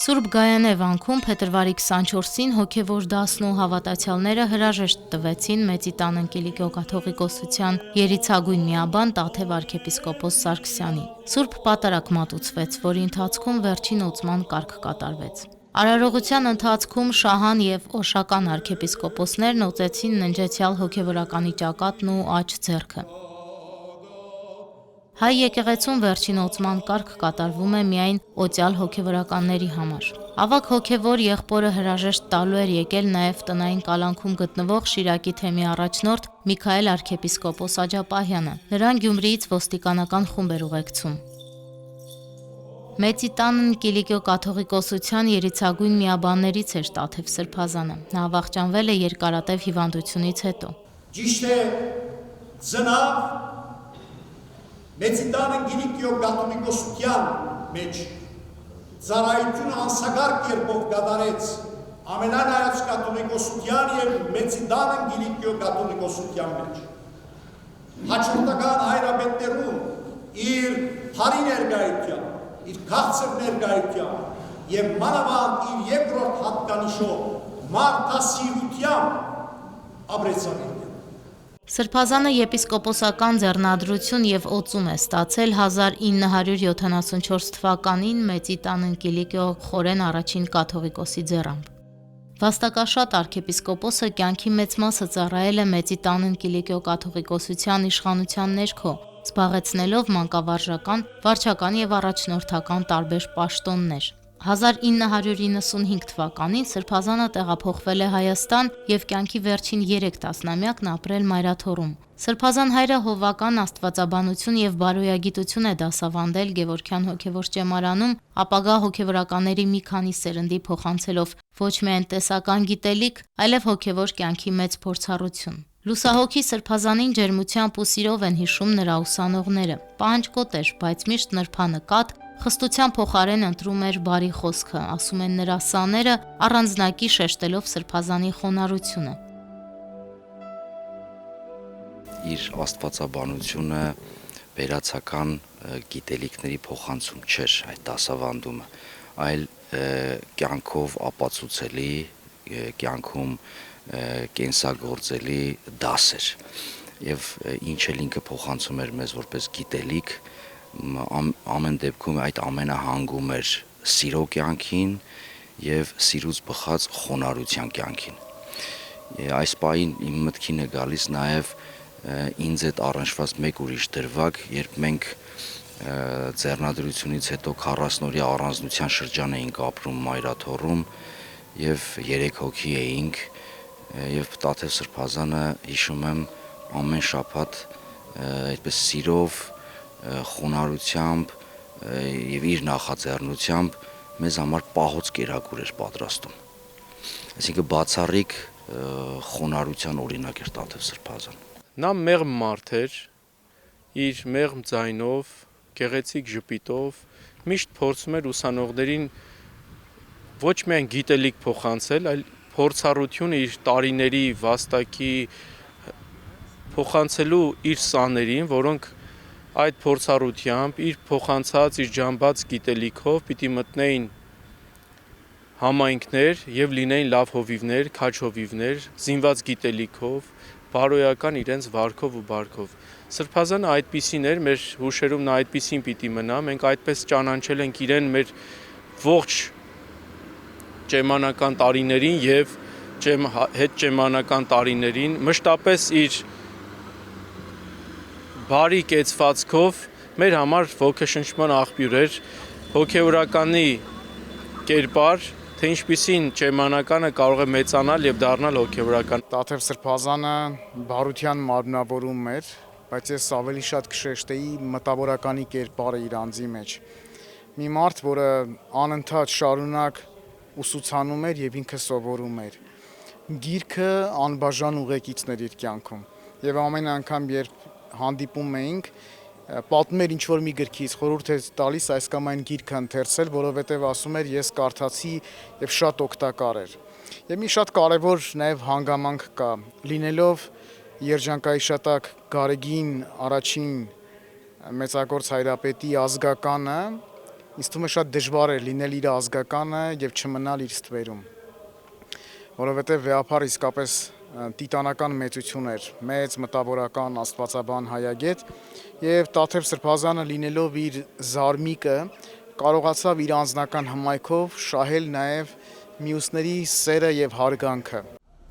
Սուրբ Գայանե վանքում փետրվարի 24-ին հոգևոր դասն ու հավատացյալները հրաժեշտ տվեցին Մեծի տան Ընկիլիկիո կաթողիկոսության երիցագույն միաբան Տաթև arczepiskopos Սարգսյանին։ Սուրբ պատարագ մատուցվեց, որի ընթացքում վերջին ոցման կարգ կատարվեց։ Արարողության ընթացքում Շահան եւ Օշական arczepiskoposներն օծեցին ննջեցյալ հոգևորականի ճակատն ու աջ ձեռքը։ Հայ եկեղեցում վերջին օծման կարգ կատարվում է միայն օծյալ հոգևորականների համար։ Ավագ հոգևոր եղբորը հրաժեշտ տալու էր եկել նաև տնային կալանքում գտնվող Շիրակի թեմի առաջնորդ Միքայել arczepiskopos Աջապահյանը։ Նրան Գյումրիից ոստիկանական խումբ էր ուղեկցում։ Մեծի տան Ընկիլիկիո կաթողիկոսության երիցագույն միաբաններից էր Տաթև Սրբազանը։ Նա վախճանվել է երկարատև հիվանդությունից հետո։ Ճիշտ է, ծնավ Մեծի տան Ընկիլիկիո կաթողիկոսության մեջ ծառայությունը անսագարկ կերպով կատարեց ամենանայած կաթողիկոսության եւ Մեծի տան Ընկիլիկիո կաթողիկոսության մեջ։ Հաջորդական հայրապետներում իր հարի ներկայությամբ, իր քաղցր ներկայությամբ եւ մանավանդ իր երկրորդ հատկանիշով մարդասիրությամբ ապրեցավ։ Սրբազանը եպիսկոպոսական ձեռնադրություն եւ օծում է ստացել 1974 թվականին Մեծի տան Ընկիլիկիո խորեն առաջին կաթողիկոսի ձեռամբ։ Վաստակաշատ arczepiskopos-ը կյանքի մեծ մասը ծառայել է Մեծի տան Ընկիլիկիո կաթողիկոսության իշխանության ներքո, զբաղեցնելով մանկավարժական, վարչական եւ առաջնորդական տարբեր պաշտոններ։ 1995 թվականին Սրբազանը տեղափոխվել է Հայաստան եւ կյանքի վերջին 3 տասնամյակն ապրել Մայրաթոռում։ Սրբազան հայրը հովվական աստվածաբանություն եւ բարոյագիտություն է դասավանդել Գևորգյան հոգևոր ճեմարանում, ապագա հոգևորականների մի քանի սերնդի փոխանցելով ոչ միայն տեսական գիտելիք, այլև հոգևոր կյանքի մեծ փորձառություն։ Լուսահոգի Սրբազանին ջերմությամբ ու սիրով են հիշում նրա ուսանողները։ Պահանջկոտ էր, բայց միշտ նրբանկատ, խստության փոխարեն ընտրում էր բարի խոսքը, ասում են նրա սաները, առանձնակի շեշտելով Սրբազանի խոնարհությունը։ Իր աստվածաբանությունը վերացական գիտելիքների փոխանցում չէր այդ դասավանդումը, այլ կյանքով ապացուցելի, կյանքում կենսագործելի դաս էր։ Եվ ինչ էլ ինքը փոխանցում էր մեզ որպես գիտելիք, ամեն դեպքում այդ ամենը հանգում էր սիրո կյանքին եւ սիրուց բխած խոնարհության կյանքին։ Այս պահին իմ մտքին է գալիս նաեւ ինձ հետ առնչված մեկ ուրիշ դրվագ, երբ մենք ձեռնադրությունից հետո 40-օրյա առանձնության շրջան էինք ապրում Մայրաթոռում եւ 3 հոգի էինք եւ Տաթև Սրբազանը հիշում եմ ամեն շաբաթ այդպես սիրով, խոնարհությամբ եւ իր նախաձեռնությամբ մեզ համար պահոց կերակուր էր պատրաստում։ Այսինքն բացառիկ խոնարհության օրինակ էր Տաթև Սրբազանը։ Նա մեղմ մարդ էր, իր մեղմ ձայնով, գեղեցիկ ժպիտով միշտ փորձում էր ուսանողներին ոչ միայն գիտելիք փոխանցել, այլ փորձառությունը իր տարիների վաստակի փոխանցելու իր սաներին, որոնք այդ փորձառությամբ իր փոխանցած, իր ջամբած գիտելիքով պիտի մտնեին համայնքներ եւ լինեին լավ հովիվներ, քաջ հովիվներ, զինված գիտելիքով, բարոյական իրենց վարքով ու բարքով։ Սրբազանը այդպիսին էր, մեր հուշերում նա այդպիսին պիտի մնա, մենք այդպես ճանաչել ենք իրեն մեր ողջ ճեմանական տարիներին եւ հետ ճեմանական տարիներին, մշտապես իր բարի կեցվածքով մեր համար ոգեշնչման աղբյուր էր, հոգեորականի կերպար, թե ինչպիսին ճեմանականը կարող է մեծանալ եւ դառնալ հոգեորական։ Տաթև Սրբազանը բարության մարմնավորում էր, բայց ես ավելի շատ կշեշտեի մտավորականի կերպարը իր անձի մեջ։ Մի մարդ, որը անընդհատ շարունակ ուսուցանում էր եւ ինքը սովորում էր։ Գիրքը անբաժան ուղեկիցն էր իր կյանքում։ Եվ ամեն անգամ, երբ հանդիպում էինք, պատմում էր ինչ-որ մի գրքից, խորհուրդ էր տալիս այս կամ այն գիրքը ընթերցել, որովհետև ասում էր ես կարդացի եւ շատ օգտակար էր։ Եվ մի շատ կարևոր նաեւ հանգամանք կա, լինելով երջանկայիշատակ Գարեգին առաջին մեծագործ հայրապետի ազգականը, ինձ թվում է շատ դժվար է լինել իր ազգականը եւ չմնալ իր ստվերում, որովհետեւ վեհապար իսկապես տիտանական մեծություն էր, մեծ մտավորական աստվածաբան հայագետ եւ Տաթև Սրբազանը լինելով իր զարմիկը կարողացավ իր անձնական հմայքով շահել նաեւ մյուսների սերը եւ հարգանքը։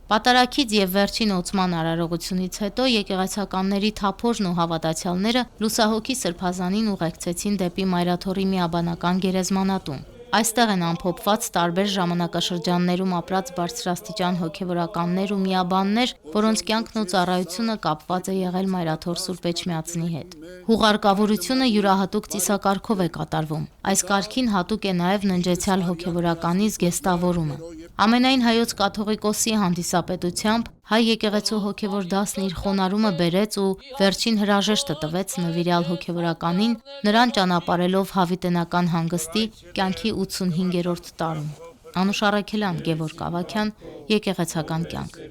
Պատարագից եւ վերջին օծման արարողությունից հետո եկեղեցականների թափորն ու հավատացյալները լուսահոգի Սրբազանին ուղեկցեցին դեպի Մայրաթորի միաբանական գերեզմանատուն։ Այստեղ են ամփոփված տարբեր ժամանակաշրջաններում ապրած բարձրաստիճան հոգևորականներ ու միաբաններ, որոնց կյանքն ու ծառայությունը կապված է եղել Մայրաթոր Սուրբ Էջմիածնի հետ։ Հուղարկավորությունը յուրահատուկ ծիսակարգով է կատարվում։ Այս կարգին հատուկ է նաև ննջեցյալ հոգևորականի զգեստավորումը։ Ամենայն հայոց կաթողիկոսի հանդիսապետությամբ հայ եկեղեցու հոգևոր դասն իր խոնարհումը բերեց ու վերջին հրաժեշտը տվեց նվիրյալ հոգևորականին, նրան ճանապարհելով հավիտենական հանգստի կյանքի 85-րդ տարում։ Անուշ Առաքելյան, Գևորգ Ավագյան, Եկեղեցական կյանք։